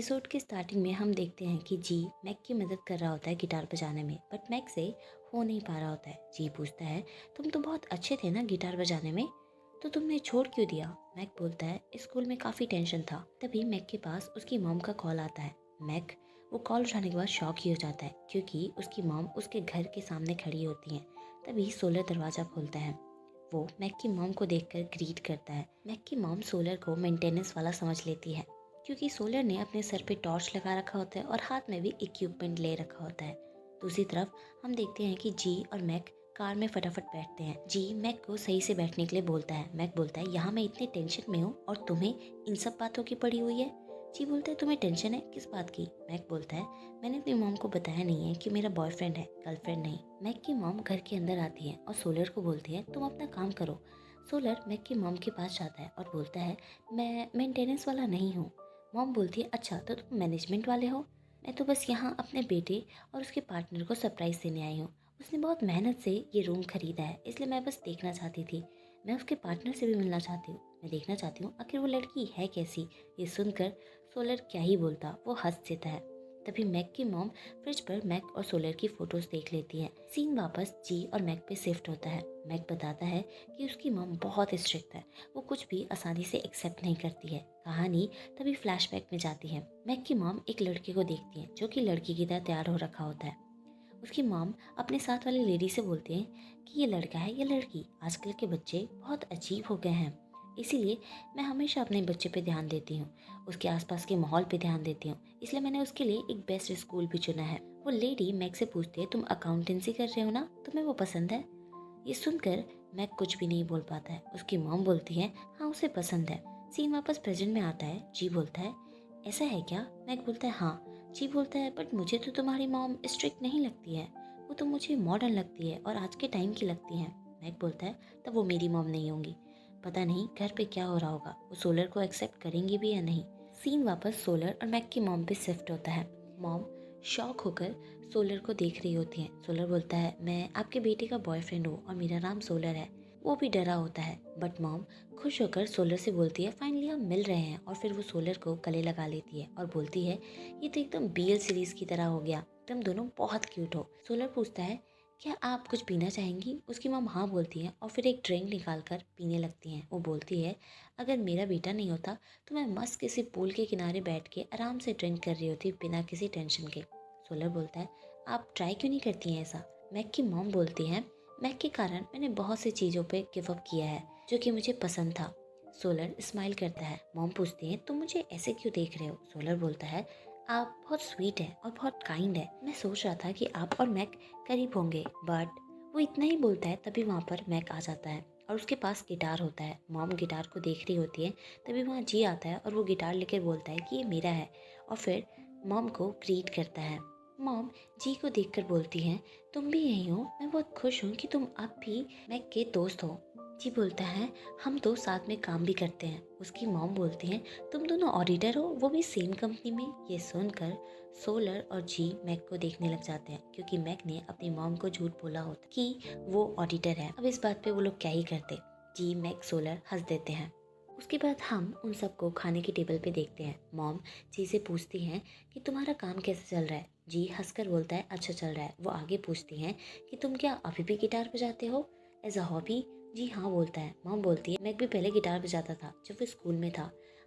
Episode के starting में हम देखते हैं कि जी मैक की मदद कर रहा होता है गिटार बजाने में, बट मैक से हो नहीं पा रहा होता है। जी पूछता है, तुम तो बहुत अच्छे थे ना गिटार बजाने में, तो तुमने छोड़ क्यों दिया? मैक बोलता है, स्कूल में काफ़ी टेंशन था। तभी मैक के पास उसकी मॉम का कॉल आता है। मैक वो कॉल उठाने के बाद शॉक ही हो जाता है, क्योंकि उसकी मॉम उसके घर के सामने खड़ी होती हैं। तभी सोलर दरवाज़ा खोलता है। वो मैक की मॉम को देखकर ग्रीट करता है। मैक की मॉम सोलर को मेंटेनेंस वाला समझ लेती है, क्योंकि सोलर ने अपने सर पे टॉर्च लगा रखा होता है और हाथ में भी इक्विपमेंट ले रखा होता है। दूसरी तरफ हम देखते हैं कि जी और मैक कार में फटाफट बैठते हैं। जी मैक को सही से बैठने के लिए बोलता है। मैक बोलता है, यहाँ मैं इतने टेंशन में हूँ और तुम्हें इन सब बातों की पड़ी हुई है। जी बोलता है, तुम्हें टेंशन है किस बात की? मैक बोलता है, मैंने अपनी मॉम को बताया नहीं है कि मेरा बॉयफ्रेंड है, गर्लफ्रेंड नहीं। मैक की मॉम घर के अंदर आती है और सोलर को बोलती है, तुम अपना काम करो। सोलर मैक की मॉम के पास जाता है और बोलता है, मैं मेंटेनेंस वाला नहीं हूँ। मॉम बोलती है, अच्छा तो तुम मैनेजमेंट वाले हो? मैं तो बस यहाँ अपने बेटे और उसके पार्टनर को सरप्राइज़ देने आई हूँ। उसने बहुत मेहनत से ये रूम खरीदा है, इसलिए मैं बस देखना चाहती थी। मैं उसके पार्टनर से भी मिलना चाहती हूँ। मैं देखना चाहती हूँ आखिर वो लड़की है कैसी। ये सुनकर सोलर क्या ही बोलता, वो हंस देता है। तभी मैक की मॉम फ्रिज पर मैक और सोलर की फोटोज देख लेती है। सीन वापस जी और मैक पे शिफ्ट होता है। मैक बताता है कि उसकी मॉम बहुत स्ट्रिक्ट है, वो कुछ भी आसानी से एक्सेप्ट नहीं करती है। कहानी तभी फ्लैशबैक में जाती है। मैक की मॉम एक लड़के को देखती है जो कि लड़की की तरह तैयार हो रखा होता है। उसकी मॉम अपने साथ वाली लेडी से बोलते हैं कि ये लड़का है या लड़की, आजकल के बच्चे बहुत अजीब हो गए हैं, इसीलिए मैं हमेशा अपने बच्चे पे ध्यान देती हूँ, उसके आसपास के माहौल पे ध्यान देती हूँ, इसलिए मैंने उसके लिए एक बेस्ट स्कूल भी चुना है। वो लेडी मैक से पूछती है, तुम अकाउंटेंसी कर रहे हो ना, तुम्हें वो पसंद है? ये सुनकर मैक कुछ भी नहीं बोल पाता है। उसकी मॉम बोलती है, हाँ उसे पसंद है। सीन वापस प्रेजेंट में आता है। जी बोलता है, ऐसा है क्या? मैक बोलता है, हाँ। जी बोलता है, बट मुझे तो तुम्हारी मॉम स्ट्रिक्ट नहीं लगती है, वो तो मुझे मॉडर्न लगती है और आज के टाइम की लगती है। मैक बोलता है, तब वो मेरी मॉम नहीं होंगी। पता नहीं घर पे क्या हो रहा होगा, वो सोलर को एक्सेप्ट करेंगी भी या नहीं। सीन वापस सोलर और मैक की मॉम पे शिफ्ट होता है। मॉम शॉक होकर सोलर को देख रही होती है। सोलर बोलता है, मैं आपके बेटे का बॉयफ्रेंड हूँ और मेरा नाम सोलर है। वो भी डरा होता है, बट मॉम खुश होकर सोलर से बोलती है, फाइनली हम मिल रहे हैं। और फिर वो सोलर को गले लगा लेती है और बोलती है, ये तो एकदम बीएल सीरीज की तरह हो गया, तुम दोनों बहुत क्यूट हो। सोलर पूछता है, क्या आप कुछ पीना चाहेंगी? उसकी मॉम हाँ बोलती है और फिर एक ड्रिंक निकाल कर पीने लगती हैं। वो बोलती है, अगर मेरा बेटा नहीं होता तो मैं मस्त किसी पूल के किनारे बैठ के आराम से ड्रिंक कर रही होती बिना किसी टेंशन के। सोलर बोलता है, आप ट्राई क्यों नहीं करती हैं ऐसा? मैक की मॉम बोलती है, मैक के कारण मैंने बहुत सी चीज़ों पे गिव अप किया है जो कि मुझे पसंद था। सोलर स्माइल करता है। मॉम पूछती है, तुम मुझे ऐसे क्यों देख रहे हो? सोलर बोलता है, आप बहुत स्वीट है और बहुत काइंड है, मैं सोच रहा था कि आप और मैक करीब होंगे, बट वो इतना ही बोलता है। तभी वहाँ पर मैक आ जाता है और उसके पास गिटार होता है। मॉम गिटार को देख रही होती है। तभी वहाँ जी आता है और वो गिटार लेकर बोलता है कि ये मेरा है, और फिर मॉम को ग्रीट करता है। मॉम जी को देखकर बोलती हैं, तुम भी यही हो, मैं बहुत खुश हूँ कि तुम अब भी मैक के दोस्त हो। जी बोलता है, हम तो साथ में काम भी करते हैं। उसकी मॉम बोलती हैं, तुम दोनों ऑडिटर हो, वो भी सेम कंपनी में? ये सुनकर सोलर और जी मैक को देखने लग जाते हैं, क्योंकि मैक ने अपनी मॉम को झूठ बोला होता कि वो ऑडिटर है। अब इस बात पे वो लोग क्या ही करते। जी मैक सोलर हंस देते हैं। उसके बाद हम उन सबको खाने की टेबल पे देखते हैं। मॉम जी से पूछती हैं कि तुम्हारा काम कैसे चल रहा है? जी हंसकर बोलता है, अच्छा चल रहा है। वो आगे पूछती हैं कि तुम क्या अभी भी गिटार बजाते हो एज अ हॉबी? जी हाँ बोलता है। मॉम बोलती है, मैक भी पहले गिटार बजाता था जब वो स्कूल में था।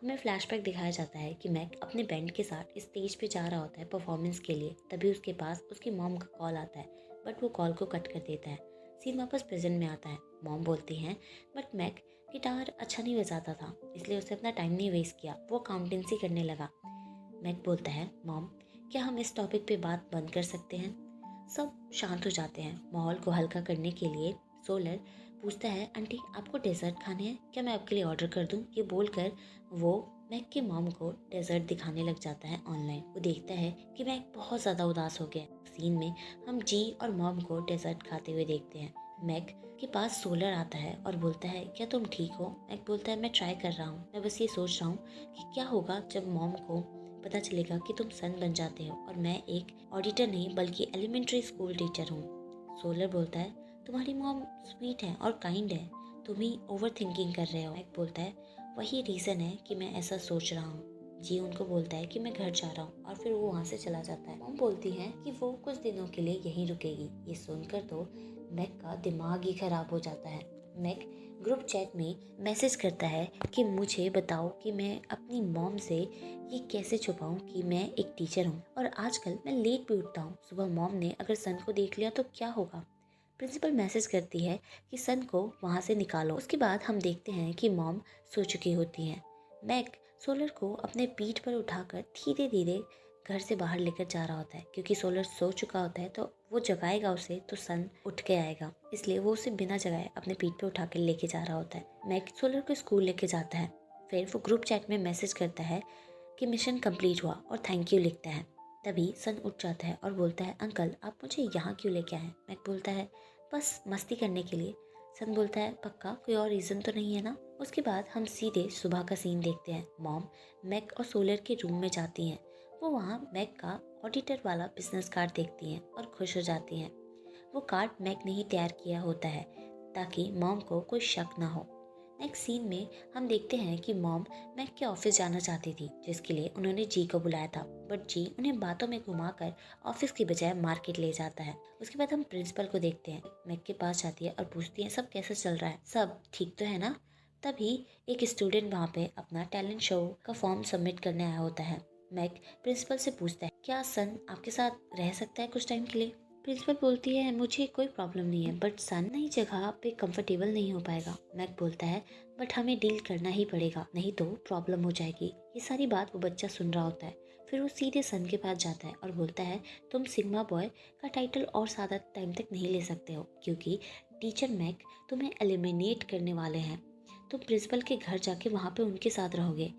हमें फ्लैशबैक दिखाया जाता है कि मैक अपने बैंड के साथ स्टेज पे जा रहा होता है परफॉर्मेंस के लिए। तभी उसके पास उसकी मॉम का कॉल आता है, बट वो कॉल को कट कर देता है। सीन वापस प्रेजेंट में आता है। मॉम बोलती हैं, बट मैक गिटार अच्छा नहीं बजाता था, इसलिए उसे अपना टाइम नहीं वेस्ट किया, वो अकाउंटेंसी करने लगा। मैक बोलता है, मॉम क्या हम इस टॉपिक पे बात बंद कर सकते हैं? सब शांत हो जाते हैं। माहौल को हल्का करने के लिए सोलर पूछता है, आंटी आपको डेजर्ट खाने हैं क्या? मैं आपके लिए ऑर्डर कर दूं? ये बोलकर वो मैक के मॉम को डेजर्ट दिखाने लग जाता है ऑनलाइन। वो देखता है कि मैक बहुत ज़्यादा उदास हो गया है। सीन में हम जी और मॉम को डेजर्ट खाते हुए देखते हैं। मैक के पास सोलर आता है और बोलता है, क्या तुम ठीक हो? मैक बोलता है, मैं ट्राई कर रहा हूँ, मैं बस ये सोच रहा हूँ कि क्या होगा जब मॉम को पता चलेगा कि तुम सन बन जाते हो और मैं एक ऑडिटर नहीं बल्कि एलिमेंट्री स्कूल टीचर हूँ। सोलर बोलता है, तुम्हारी मॉम स्वीट है और काइंड है, तुम ही ओवर थिंकिंग कर रहे हो। मैक बोलता है, वही रीज़न है कि मैं ऐसा सोच रहा हूँ। जी उनको बोलता है कि मैं घर जा रहा हूँ और फिर वो वहाँ से चला जाता है। मॉम बोलती हैं कि वो कुछ दिनों के लिए यहीं रुकेगी। ये सुनकर तो मैक का दिमाग ही खराब हो जाता है। मैक ग्रुप चैट में मैसेज करता है कि मुझे बताओ कि मैं अपनी मॉम से ये कैसे छुपाऊं कि मैं एक टीचर हूँ और आजकल मैं लेट भी उठता हूँ। सुबह मॉम ने अगर सन को देख लिया तो क्या होगा। प्रिंसिपल मैसेज करती है कि सन को वहाँ से निकालो। उसके बाद हम देखते हैं कि मॉम सो चुकी होती हैं। मैक सोलर को अपने पीठ पर उठाकर धीरे धीरे घर से बाहर लेकर जा रहा होता है, क्योंकि सोलर सो चुका होता है तो वो जगाएगा उसे तो सन उठ के आएगा, इसलिए वो उसे बिना जगाए अपने पीठ पे उठा के लेके जा रहा होता है। मैक सोलर को स्कूल लेके जाता है। फिर वो ग्रुप चैट में मैसेज करता है कि मिशन कंप्लीट हुआ और थैंक यू लिखता है। तभी सन उठ जाता है और बोलता है अंकल आप मुझे यहाँ क्यों लेके आए। मैक बोलता है बस मस्ती करने के लिए। सन बोलता है पक्का कोई और रीज़न तो नहीं है ना। उसके बाद हम सीधे सुबह का सीन देखते हैं। मॉम मैक और सोलर के रूम में जाती हैं। वो वहाँ मैक का ऑडिटर वाला बिजनेस कार्ड देखती हैं और खुश हो जाती हैं। वो कार्ड मैक ने ही तैयार किया होता है ताकि मॉम को कोई शक ना हो। नेक्स्ट सीन में हम देखते हैं कि मॉम मैक के ऑफिस जाना चाहती थी, जिसके लिए उन्होंने जी को बुलाया था, बट जी उन्हें बातों में घुमाकर ऑफिस की बजाय मार्केट ले जाता है। उसके बाद हम प्रिंसिपल को देखते हैं। मैक के पास जाती है और पूछती है सब कैसे चल रहा है, सब ठीक तो है ना। तभी एक स्टूडेंट वहाँ पे अपना टैलेंट शो का फॉर्म सबमिट करने आया होता है। मैक प्रिंसिपल से पूछता है क्या सन आपके साथ रह सकता है कुछ टाइम के लिए। प्रिंसिपल बोलती है मुझे कोई प्रॉब्लम नहीं है, बट सन नई जगह पे कंफर्टेबल नहीं हो पाएगा। मैक बोलता है बट हमें डील करना ही पड़ेगा, नहीं तो प्रॉब्लम हो जाएगी। ये सारी बात वो बच्चा सुन रहा होता है। फिर वो सीधे सन के पास जाता है और बोलता है तुम सिग्मा बॉय का टाइटल और ज़्यादा टाइम तक नहीं ले सकते हो, क्योंकि टीचर मैक तुम्हें एलिमिनेट करने वाले हैं। तुम प्रिंसिपल के घर जाके वहाँ पे उनके साथ रहोगे।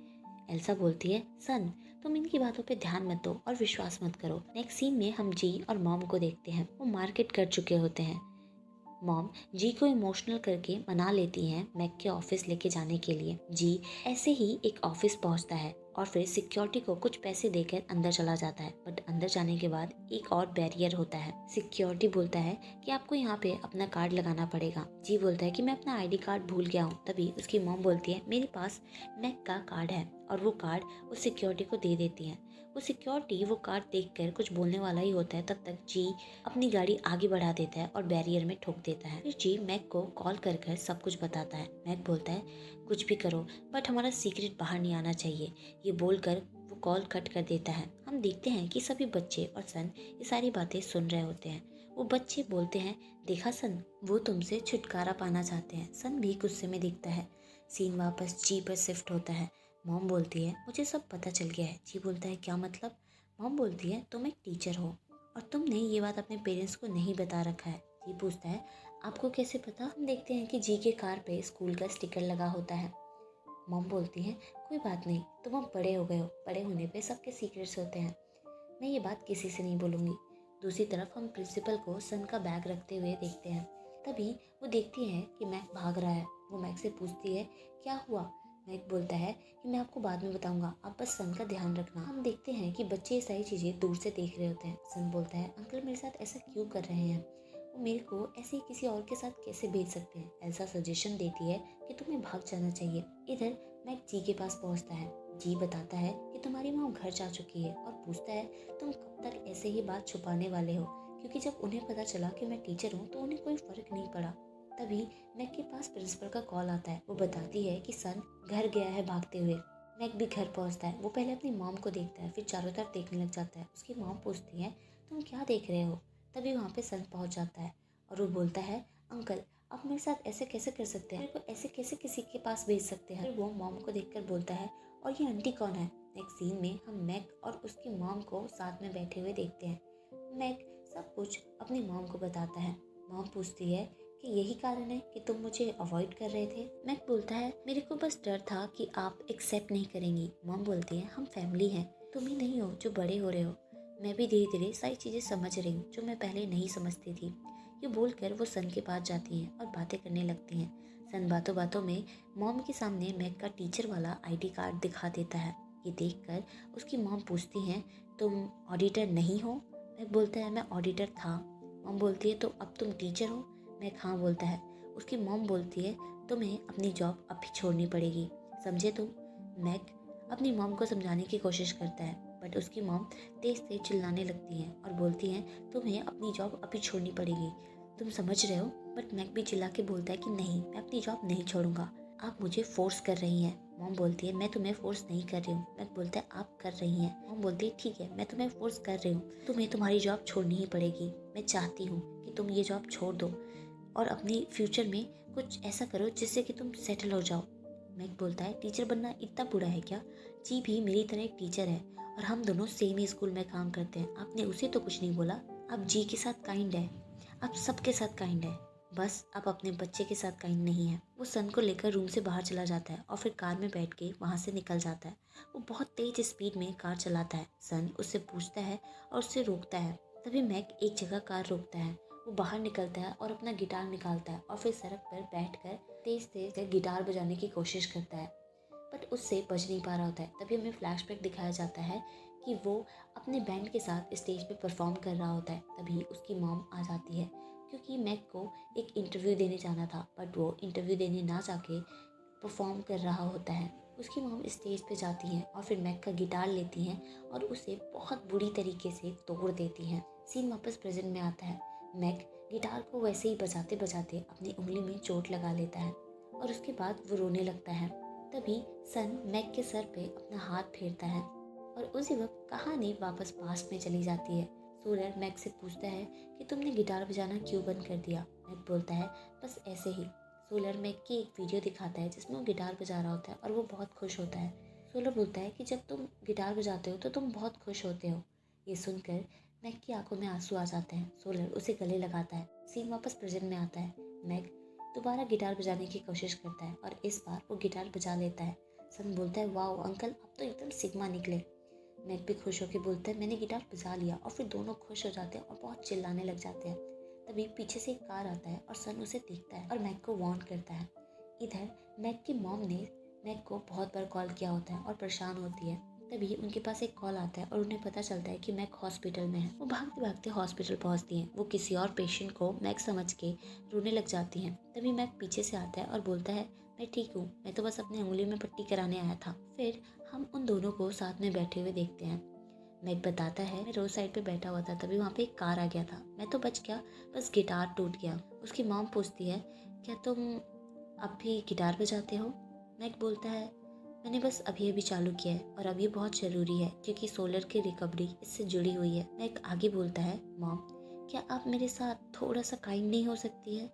एल्सा बोलती है सन तुम इनकी बातों पे ध्यान मत दो और विश्वास मत करो। नेक्स्ट सीन में हम जी और मॉम को देखते हैं। वो मार्केट कर चुके होते हैं। मॉम जी को इमोशनल करके मना लेती हैं मैक के ऑफिस लेके जाने के लिए। जी ऐसे ही एक ऑफिस पहुंचता है और फिर सिक्योरिटी को कुछ पैसे देकर अंदर चला जाता है, बट अंदर जाने के बाद एक और बैरियर होता है। सिक्योरिटी बोलता है कि आपको यहाँ पे अपना कार्ड लगाना पड़ेगा। जी बोलता है कि मैं अपना आईडी कार्ड भूल गया हूँ। तभी उसकी मॉम बोलती है मेरे पास मैक का कार्ड है, और वो कार्ड उस सिक्योरिटी को दे देती है। वो सिक्योरिटी वो कार्ड देखकर कुछ बोलने वाला ही होता है, तब तक जी अपनी गाड़ी आगे बढ़ा देता है और बैरियर में ठोक देता है। फिर जी मैक को कॉल कर कर सब कुछ बताता है। मैक बोलता है कुछ भी करो बट हमारा सीक्रेट बाहर नहीं आना चाहिए। ये बोलकर वो कॉल कट कर देता है। हम देखते हैं कि सभी बच्चे और सन ये सारी बातें सुन रहे होते हैं। वो बच्चे बोलते हैं देखा सन वो तुमसे छुटकारा पाना चाहते हैं। सन भी गुस्से में दिखता है। सीन वापस जी पर शिफ्ट होता है। मॉम बोलती है मुझे सब पता चल गया है। जी बोलता है क्या मतलब। मॉम बोलती है तुम एक टीचर हो और तुमने ये बात अपने पेरेंट्स को नहीं बता रखा है। जी पूछता है आपको कैसे पता। हम देखते हैं कि जी के कार पे स्कूल का स्टिकर लगा होता है। मॉम बोलती है कोई बात नहीं, तुम अब बड़े हो गए हो, बड़े होने पे सबके सीक्रेट्स होते हैं, मैं ये बात किसी से नहीं बोलूँगी। दूसरी तरफ हम प्रिंसिपल को सन का बैग रखते हुए देखते हैं। तभी वो देखती है कि मैक भाग रहा है। वो मैक से पूछती है क्या हुआ। मैक बोलता है कि मैं आपको बाद में बताऊंगा, आप बस सन का ध्यान रखना। हम देखते हैं कि बच्चे ये सारी चीज़ें दूर से देख रहे होते हैं। सन बोलता है अंकल मेरे साथ ऐसा क्यों कर रहे हैं, वो मेरे को ऐसे ही किसी और के साथ कैसे भेज सकते हैं। ऐसा सजेशन देती है कि तुम्हें भाग जाना चाहिए। इधर मैक जी के पास पहुंचता है। जी बताता है कि तुम्हारी माँ घर जा चुकी है और पूछता है तुम कब तक ऐसे ही बात छुपाने वाले हो, क्योंकि जब उन्हें पता चला कि मैं टीचर हूँ तो उन्हें कोई फर्क नहीं पड़ा। तभी मैक के पास प्रिंसिपल का कॉल आता है। वो बताती है कि सन घर गया है भागते हुए। मैक भी घर पहुंचता है। वो पहले अपनी मॉम को देखता है, फिर चारों तरफ देखने लग जाता है। उसकी मॉम पूछती है तुम क्या देख रहे हो। तभी वहाँ पे सन पहुँच जाता है और वो बोलता है अंकल आप मेरे साथ ऐसे कैसे कर सकते हैं, मेरे को ऐसे कैसे किसी के पास भेज सकते हैं। फिर वो मॉम को देखकर बोलता है और ये आंटी कौन है। नेक्स्ट सीन में हम मैक और उसकी मॉम को साथ में बैठे हुए देखते हैं। मैक सब कुछ अपनी मॉम को बताता है। मॉम पूछती है कि यही कारण है कि तुम मुझे अवॉइड कर रहे थे। मैक बोलता है मेरे को बस डर था कि आप एक्सेप्ट नहीं करेंगी। मॉम बोलती है हम फैमिली हैं, तुम ही नहीं हो जो बड़े हो रहे हो। मैं भी धीरे धीरे सारी चीज़ें समझ रही हूँ जो मैं पहले नहीं समझती थी। ये बोलकर वो सन के पास जाती हैं और बातें करने लगती हैं। सन बातों बातों में मॉम के सामने मैक का टीचर वाला आईडी कार्ड दिखा देता है। ये देखकर उसकी मॉम पूछती हैं तुम ऑडिटर नहीं हो। मैक बोलता है मैं ऑडिटर था। मॉम बोलती है तो अब तुम टीचर हो। मैक हाँ बोलता है। उसकी मॉम बोलती है तुम्हें अपनी जॉब अभी छोड़नी पड़ेगी, समझे तुम। मैक अपनी मॉम को समझाने की कोशिश करता है, बट उसकी मॉम तेज तेज चिल्लाने लगती हैं और बोलती हैं तुम्हें अपनी जॉब अभी छोड़नी पड़ेगी, तुम समझ रहे हो। बट मैक भी चिल्ला के बोलता है कि नहीं, मैं अपनी जॉब नहीं छोड़ूंगा, आप मुझे फोर्स कर रही हैं। मॉम बोलती है मैं तुम्हें फोर्स नहीं कर रही हूँ। मैक बोलता है आप कर रही हैं। मॉम बोलती है ठीक है, मैं तुम्हें फोर्स कर रही हूँ, तुम्हें तुम्हारी जॉब छोड़नी ही पड़ेगी। मैं चाहती हूँ कि तुम ये जॉब छोड़ दो और अपनी फ्यूचर में कुछ ऐसा करो जिससे कि तुम सेटल हो जाओ। मैक बोलता है टीचर बनना इतना बुरा है क्या? जी भी मेरी तरह एक टीचर है और हम दोनों सेम ही स्कूल में काम करते हैं। आपने उसे तो कुछ नहीं बोला। आप जी के साथ काइंड है, आप सबके साथ काइंड है, बस आप अपने बच्चे के साथ काइंड नहीं है। वो सन को लेकर रूम से बाहर चला जाता है और फिर कार में बैठ के वहाँ से निकल जाता है। वो बहुत तेज स्पीड में कार चलाता है। सन उससे पूछता है और उससे रोकता है। तभी मैक एक जगह कार रोकता है। वो बाहर निकलता है और अपना गिटार निकालता है और फिर सड़क पर बैठकर तेज तेज गिटार बजाने की कोशिश करता है, बट उससे बज नहीं पा रहा होता है। तभी हमें फ्लैशबैक दिखाया जाता है कि वो अपने बैंड के साथ स्टेज पे परफॉर्म कर रहा होता है। तभी उसकी मॉम आ जाती है क्योंकि मैक को एक इंटरव्यू देने जाना था, बट वो इंटरव्यू देने ना जाके परफॉर्म कर रहा होता है। उसकी मॉम स्टेज पे जाती हैं और फिर मैक का गिटार लेती हैं और उसे बहुत बुरी तरीके से तोड़ देती हैं। सीन वापस प्रेजेंट में आता है। मैक गिटार को वैसे ही बजाते बजाते अपनी उंगली में चोट लगा लेता है और उसके बाद वो रोने लगता है। तभी सन मैक के सर पे अपना हाथ फेरता है और उसी वक्त कहानी वापस पास्ट में चली जाती है। सोलर मैक से पूछता है कि तुमने गिटार बजाना क्यों बंद कर दिया? मैक बोलता है बस ऐसे ही। सोलर मैक की एक वीडियो दिखाता है जिसमें वो गिटार बजा रहा होता है और वो बहुत खुश होता है। सोलर बोलता है कि जब तुम गिटार बजाते हो तो तुम बहुत खुश होते हो। ये सुनकर मैक की आंखों में आंसू आ जाते हैं। सोलर उसे गले लगाता है। सीन वापस प्रेजेंट में आता है। मैक दोबारा गिटार बजाने की कोशिश करता है और इस बार वो गिटार बजा लेता है। सन बोलता है वाओ अंकल, आप तो एकदम सिग्मा निकले। मैक भी खुश होकर बोलता है मैंने गिटार बजा लिया। और फिर दोनों खुश हो जाते हैं और बहुत चिल्लाने लग जाते हैं। तभी पीछे से एक कार आता है और सन उसे देखता है और मैक को वार्न करता है। इधर मैक की मॉम ने मैक को बहुत बार कॉल किया होता है और परेशान होती है। तभी उनके पास एक कॉल आता है और उन्हें पता चलता है कि मैक हॉस्पिटल में है। वो भागते भागते हॉस्पिटल पहुंचती हैं। वो किसी और पेशेंट को मैक समझ के रोने लग जाती हैं। तभी मैक पीछे से आता है और बोलता है मैं ठीक हूँ, मैं तो बस अपनी उंगली में पट्टी कराने आया था। फिर हम उन दोनों को साथ में बैठे हुए देखते हैं। मैक बताता है मैं रोड साइड पे बैठा हुआ था, तभी वहाँ पे एक कार आ गया था, मैं तो बच गया, बस गिटार टूट गया। उसकी मॉम पूछती है क्या तुम अब भी गिटार बजाते हो? मैक बोलता है मैंने बस अभी अभी चालू किया है और अब ये बहुत ज़रूरी है क्योंकि सोलर की रिकवरी इससे जुड़ी हुई है। मैक आगे बोलता है मॉम क्या आप मेरे साथ थोड़ा सा काइंड नहीं हो सकती है?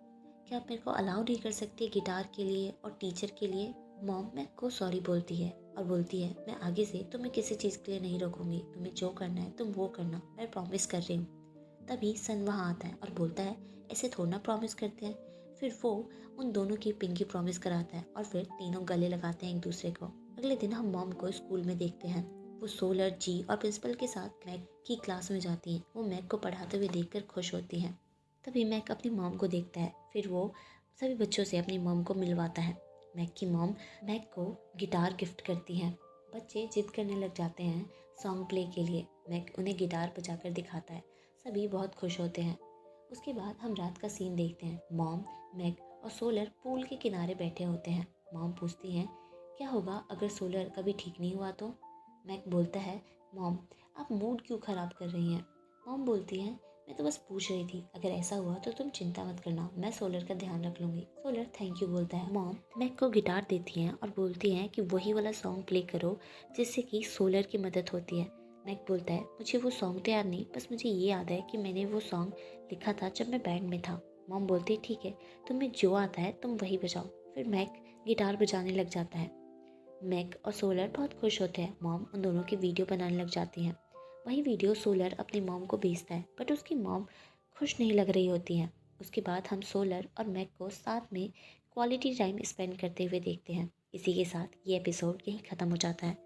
क्या आप मेरे को अलाउ नहीं कर सकती गिटार के लिए और टीचर के लिए? मॉम मैक को सॉरी बोलती है और बोलती है मैं आगे से तुम्हें किसी चीज़ के लिए नहीं रोकूंगी, तुम्हें जो करना है तुम वो करना, मैं प्रॉमिस कर रही हूँ। तभी सन वहाँ आता है और बोलता है ऐसे थोड़ा ना प्रॉमिस करते हैं। फिर वो उन दोनों की पिंकी प्रॉमिस कराता है और फिर तीनों गले लगाते हैं एक दूसरे को। अगले दिन हम मॉम को स्कूल में देखते हैं। वो सोलर जी और प्रिंसिपल के साथ मैक की क्लास में जाती हैं। वो मैक को पढ़ाते हुए देखकर खुश होती हैं। तभी मैक अपनी मॉम को देखता है। फिर वो सभी बच्चों से अपनी मॉम को मिलवाता है। मैक की मॉम मैक को गिटार गिफ्ट करती हैं। बच्चे जिद करने लग जाते हैं सॉन्ग प्ले के लिए। मैक उन्हें गिटार बजाकर दिखाता है। सभी बहुत खुश होते हैं। उसके बाद हम रात का सीन देखते हैं। मॉम, मैक और सोलर पूल के किनारे बैठे होते हैं। मॉम पूछती हैं क्या होगा अगर सोलर कभी ठीक नहीं हुआ तो? मैक बोलता है मॉम आप मूड क्यों ख़राब कर रही हैं? मॉम बोलती हैं मैं तो बस पूछ रही थी, अगर ऐसा हुआ तो तुम चिंता मत करना, मैं सोलर का ध्यान रख लूँगी। सोलर थैंक यू बोलता है। मॉम मैक को गिटार देती हैं और बोलती हैं कि वही वाला सॉन्ग प्ले करो जिससे कि सोलर की मदद होती है। मैक बोलता है मुझे वो सॉन्ग तो याद नहीं, बस मुझे ये याद है कि मैंने वो सॉन्ग लिखा था जब मैं बैंड में था। मॉम बोलती है ठीक है, तुम्हें जो आता है तुम वही बजाओ। फिर मैक गिटार बजाने लग जाता है। मैक और सोलर बहुत खुश होते हैं। मॉम उन दोनों की वीडियो बनाने लग जाती हैं। वही वीडियो सोलर अपनी मॉम को भेजता है, बट उसकी मॉम खुश नहीं लग रही होती हैं। उसके बाद हम सोलर और मैक को साथ में क्वालिटी टाइम स्पेंड करते हुए देखते हैं। इसी के साथ ये एपिसोड यहीं ख़त्म हो जाता है।